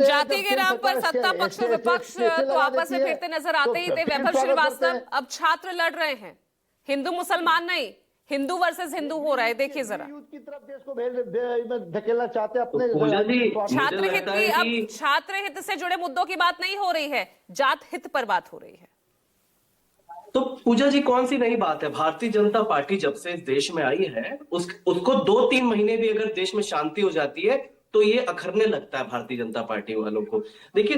जाति के नाम पर सत्ता पक्ष और विपक्ष तो आपस में फिरते नजर आते ही थे। वैभव श्रीवास्तव, अब छात्र लड़ रहे हैं, हिंदू मुसलमान नहीं, हिंदू वर्सेस हिंदू हो रहा है। देखिए जरा, की तरफ देश को धकेलना चाहते हैं अपने। पूजा जी, छात्र हित की, अब कि छात्र हित से जुड़े मुद्दों की बात नहीं हो रही है, जात हित पर बात हो रही है। तो पूजा जी, कौन सी नई बात है? भारतीय जनता पार्टी जब से इस देश में आई है, उसको 2-3 महीने भी अगर देश में शांति हो जाती है तो ये अखरने लगता है भारतीय जनता पार्टी वालों को। देखिए,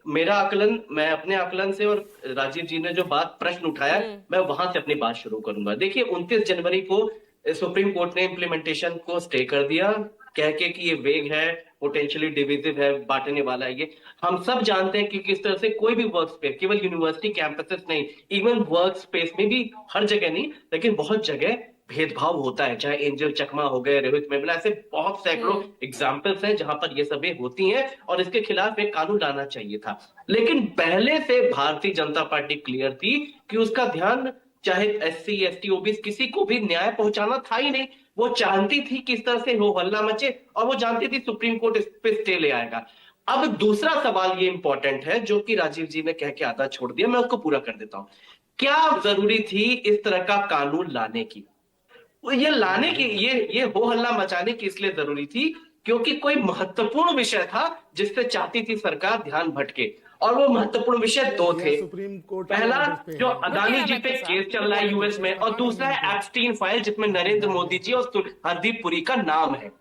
मेरा आकलन, मैं अपने आकलन से, और राजीव जी ने जो बात प्रश्न उठाया, मैं वहां से अपनी बात शुरू करूंगा। देखिए, 29 जनवरी को सुप्रीम कोर्ट ने इम्प्लीमेंटेशन को स्टे कर दिया, कह के कि ये वेग है, पोटेंशियली डिविजिव है, बांटने वाला है। ये हम सब जानते हैं कि किस तरह से कोई भी वर्क स्पेस, केवल यूनिवर्सिटी कैंपसेस नहीं, इवन वर्क स्पेस में भी, हर जगह नहीं लेकिन बहुत जगह भेदभाव होता है। चाहे एंजल चकमा हो गए, रोहित मेमला, ऐसे बहुत सैकड़ों एग्जाम्पल्स हैं जहां पर ये सब होती हैं, और इसके खिलाफ एक कानून लाना चाहिए था। लेकिन पहले से भारतीय जनता पार्टी क्लियर थी कि उसका ध्यान चाहे SC ST OBC किसी को भी न्याय पहुंचाना था ही नहीं। वो जानती थी किस तरह से हो हल्ला मचे, और वो जानती थी सुप्रीम कोर्ट इस पे स्टे ले आएगा। अब दूसरा सवाल ये इंपॉर्टेंट है जो कि राजीव जी ने कह के आधा छोड़ दिया, मैं उसको पूरा कर देता हूं। क्या जरूरी थी इस तरह का कानून लाने की? ये लाने की, ये हो हल्ला मचाने की इसलिए जरूरी थी क्योंकि कोई महत्वपूर्ण विषय था जिससे चाहती थी सरकार ध्यान भटके, और वो महत्वपूर्ण विषय दो थे। सुप्रीम कोर्ट पहला जो अदानी जी पे केस चल रहा है यूएस में, और दूसरा है एप्स्टीन फाइल जिसमें नरेंद्र मोदी जी और हरदीप पुरी का नाम है।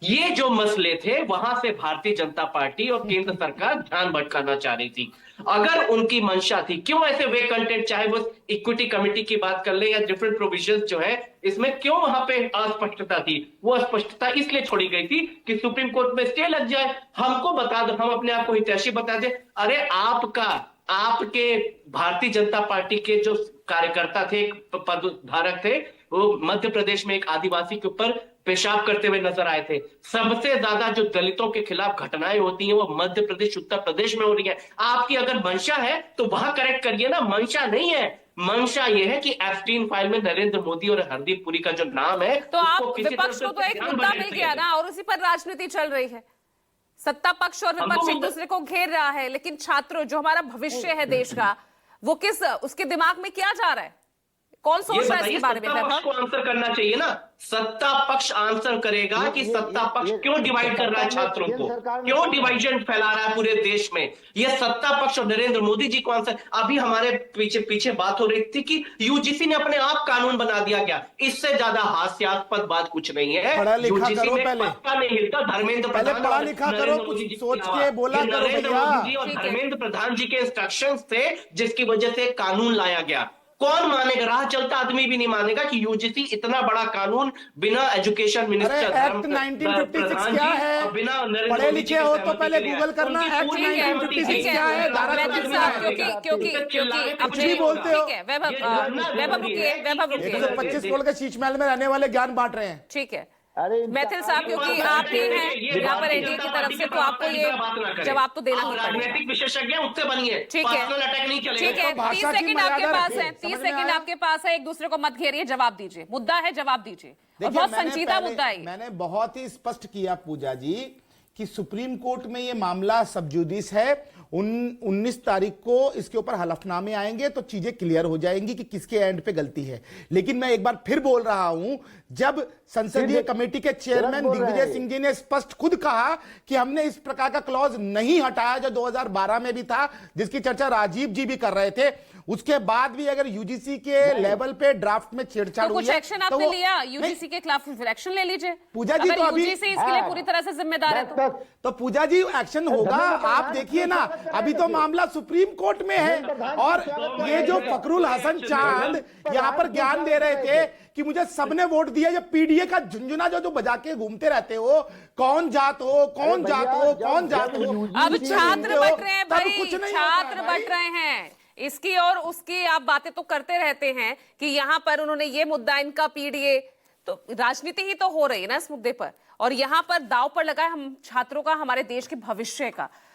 ये जो मसले थे, वहां से भारतीय जनता पार्टी और केंद्र सरकार ध्यान भटकाना चाह रही थी। अगर उनकी मंशा थी, क्यों ऐसे वे कंटेंट, चाहे वो इक्विटी कमेटी की बात कर ले या डिफरेंट प्रोविजंस जो है इसमें, क्यों वहां पे अस्पष्टता थी? वो अस्पष्टता इसलिए छोड़ी गई थी कि सुप्रीम कोर्ट में स्टे लग जाए, हमको बता दो, हम अपने आप को हितैषी बता दे। अरे आपके भारतीय जनता पार्टी के जो कार्यकर्ता थे, पदधारक थे, वो मध्य प्रदेश में एक आदिवासी के ऊपर पेशाब करते हुए नजर आए थे। सबसे ज्यादा जो दलितों के खिलाफ घटनाएं होती हैं वो मध्य प्रदेश, उत्तर प्रदेश में हो रही है। आपकी अगर मंशा है तो वहां करेक्ट करिए ना। मंशा नहीं है, मंशा ये है कि एप्स्टीन फाइल में नरेंद्र मोदी और हरदीप पुरी का जो नाम है, तो आप विपक्ष को तो एक मुद्दा मिल गया ना, और उसी पर राजनीति चल रही है। सत्ता पक्ष और विपक्ष एक दूसरे को घेर रहा है, लेकिन छात्रों, जो हमारा भविष्य है देश का, वो किस, उसके दिमाग में क्या जा रहा है? कौन सोच रहा है इसके बारे में? सत्ता पक्ष को आंसर करना चाहिए ना। सत्ता पक्ष आंसर करेगा कि सत्ता पक्ष क्यों डिवाइड कर रहा है छात्रों को, क्यों डिवाइजन फैला रहा है पूरे देश में। यह सत्ता पक्ष और नरेंद्र मोदी जी को आंसर। अभी हमारे पीछे बात हो रही थी कि यूजीसी ने अपने आप कानून बना दिया गया। इससे ज्यादा हास्यास्पद बात कुछ नहीं है। यूजीसी में पक्का नहीं हिलता। धर्मेंद्र प्रधान पढ़ा लिखा करो, कुछ सोच के बोला करो। नरेंद्र मोदी जी और धर्मेंद्र प्रधान जी के इंस्ट्रक्शंस थे जिसकी वजह से कानून लाया गया। कौन मानेगा? राह चलता आदमी भी नहीं मानेगा कि यूजीसी इतना बड़ा कानून बिना एजुकेशन मिनिस्टर एक्ट 1956 क्या है? बिना पढ़े लिखे हो तो पहले गूगल करना। एक्ट 1956 क्या है? कुछ भी बोलते हो। 125 करोड़ के शीश महल में रहने वाले ज्ञान बांट रहे हैं। ठीक है मैथिल साहब, क्योंकि आप ही हैं यहाँ पर एनडीए की तरफ से, तो आपको ये जवाब तो देना ही पड़ेगा। राजनीतिक विशेषज्ञ उससे बनिए, ठीक है, पर्सनल अटैक नहीं चलेगा। ठीक है, 30 सेकंड आपके पास है, 30 सेकंड आपके पास है। एक दूसरे को मत घेरिए, जवाब दीजिए। मुद्दा है, जवाब दीजिए। और बहुत संजीदा मुद्दा है। मैंने बहुत ही स्पष्ट किया पूजा जी कि सुप्रीम कोर्ट में ये मामला सब जुडिस है। 19 तारीख को इसके ऊपर हलफनामे आएंगे तो चीजें क्लियर हो जाएंगी कि किसके एंड पे गलती है। लेकिन मैं एक बार फिर बोल रहा हूं, जब संसदीय कमेटी के चेयरमैन दिग्विजय सिंह जी ने स्पष्ट खुद कहा कि हमने इस प्रकार का क्लॉज नहीं हटाया जो 2012 में भी था, जिसकी चर्चा राजीव जी भी कर रहे थे, उसके बाद भी अगर यूजीसी के लेवल पे ड्राफ्ट में छेड़छाड़ तो कुछ एक्शन आपने लिया यूजीसी के खिलाफ? फिर एक्शन ले लीजिए पूजा जी। तो अभी यूजीसी इसके लिए पूरी तरह से जिम्मेदार है तो पूजा जी एक्शन होगा। आप देखिए ना, अभी तो मामला सुप्रीम कोर्ट में है, और ये जो फकरुल हसन चांद यहाँ पर ज्ञान दे रहे थे कि मुझे सबने वोट दिया, ये पीडीए का झुंझुना जो बजा के घूमते रहते हो, कौन जात हो, कौन जात हो, कौन जात हो। अब छात्र बट रहे हैं भाई, छात्र बट रहे हैं। इसकी और उसकी आप बातें तो करते रहते हैं कि यहाँ पर उन्होंने ये मुद्दा, इनका पीडीए, तो राजनीति ही तो हो रही है ना इस मुद्दे पर, और यहाँ पर दांव पर लगा है हम छात्रों का, हमारे देश के भविष्य का।